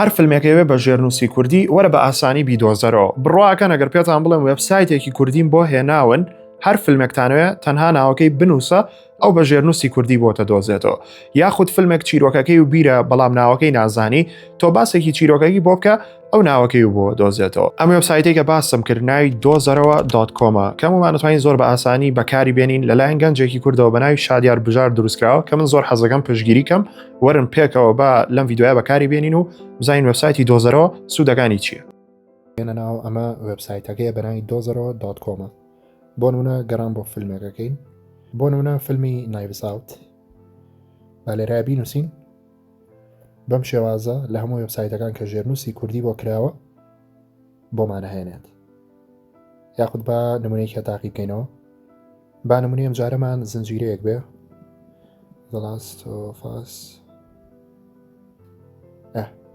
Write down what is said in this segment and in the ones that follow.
هەر فیلمێکەوێ بە ژێرنووسی کوردی وەرە بە ئاسانی بیدۆزەرەوە. بڕواکەن ئەگەر پێتان بڵێم وێبسایتێکی کوردیم بۆ هێناون، هەر فیلمێکتانەوێت تەنها ناوەکەی بنووسە ئەو بە ژێرنووسی کوردی بۆتە دۆزێتەوە. یاخود فیلمێک چیرۆکەکەی و بیرە بەڵام ناوەکەی نازانی، تۆ باسێکی چیرۆکەکەی بۆ بکە ئەو ناوەکەی و بۆ دۆزێتەوە. ئەم وێبسایتێکە باسم کرد ناوی دۆزەرەوە.com کەمومان دەتوانین زۆر بە ئاسانی بەکاری بێنین لەلایەن گەنجێکی کوردەوە بە ناوی شادیار بژار دروستکراوە کە من زۆر حەزەکەم پشتگیری کەم وەرن پێکەوە بە لەم ڤیدیۆیە بەکاری بێنین و بزانین وێبسایتی دۆزەرەوە سوودەکانی چییە. ناو ئەمە وێبسایتەکەیە بە ناوی دۆزەرەوە.com بۆ نمونە گەڕام بۆ فیلمێکەکەین، بۆ نمونە فیلمی نایڤس با لێرە بینووسین بەم شێوازە لە هەموو وێبسایتەکان کە ژێرنووسی کوردی بۆ کراوە بۆمانەهێنێت. یاخود بە نمونەیەکە تاقی بکەینەوە، با نمونەی ئەم جارەمان زنجیرەیەک بێ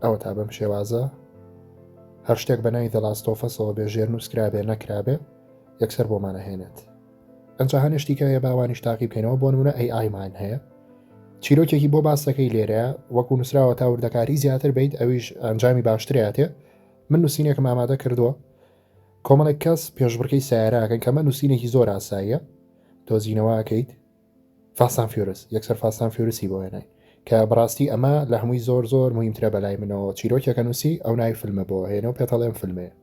ئەوە تا بەم شێوازە هەر شتێک بە ناوی دەلاستۆفەسەوە بێ ژێرنووس کرابێ نەکرابێ یەکسەر بۆمانەهێنێت. ئەنجا هەنێشتی کە باوانیش تاقی بکەینەوە بۆ نمونە AI هەیە، چیرۆکێکی بۆ باسەکەی لێرەیە وەکو نووسراوە تا وردەکاری زیاتر بیت ئەویش ئەنجامی باشترێتێ. من نووسینێکم ئامادە کردووە، کۆمەڵێک کەس پێشبڕکەی سیارەکەن کەمە نووسینێکی زۆر ئاساییە، دۆزینەوە ئەکەیت فاستان فیورس، یەکسەر فاستان فیورسی بۆ هێنای کە بەڕاستی ئەمە لە هەمووی زۆر مهمترە بەلای منەوە. چیرۆکێکە نووسی ئەو ناوی فیلمە بۆ هێنەوە پێتەڵێم فیلمەیە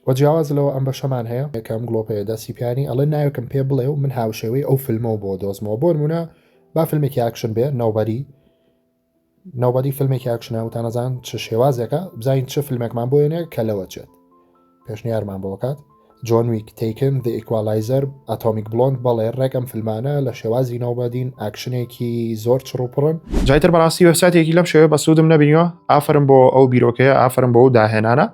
وە جیاواز لەوە ئەم بەشەمان هەیە یەکەم گڵۆپەیە دەستی پیانی ئەڵێ ناوێکم پێ بڵێ و من هاوشێوەی ئەو فیلمەوە بۆ دۆزمەوە. بۆ نمونە با فیلمێکی ئاکشن بێ ناوبەری فیلمێکی ئاکشنە وتانەزان چه شێوازێکە بزانین چه فیلمێکمان بۆ هێنێ کە لەوە چێت. پێشنیارمان بۆ بکات جۆن ویک تیکن The Equalizer ئاتۆمیک بلۆند بەڵێ ڕێکم فیلمانە لە شێوازی ناوبەدین ئاکشنێکی زۆر چڕوپڕن. جایتر بەڕاستی وێبسایتێکی لەم شێوە بە سوودم نەبینیوە. ئافرم بۆ ئەو بیرۆکەیە، ئافرم بۆ ئەو داهێنانە.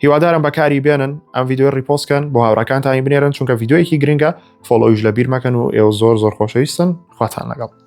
هیوادارم بەکاری بێنن ئەم ڤیدیۆ ریپۆستکەن بۆ هاوڕەکانتانی بنێرن چونکە ڤیدیۆیەکی گرنگە. فۆلۆیش لە بیر مەکەن و ئێوە زۆر خۆشەویستن. خواتان لەگەڵ.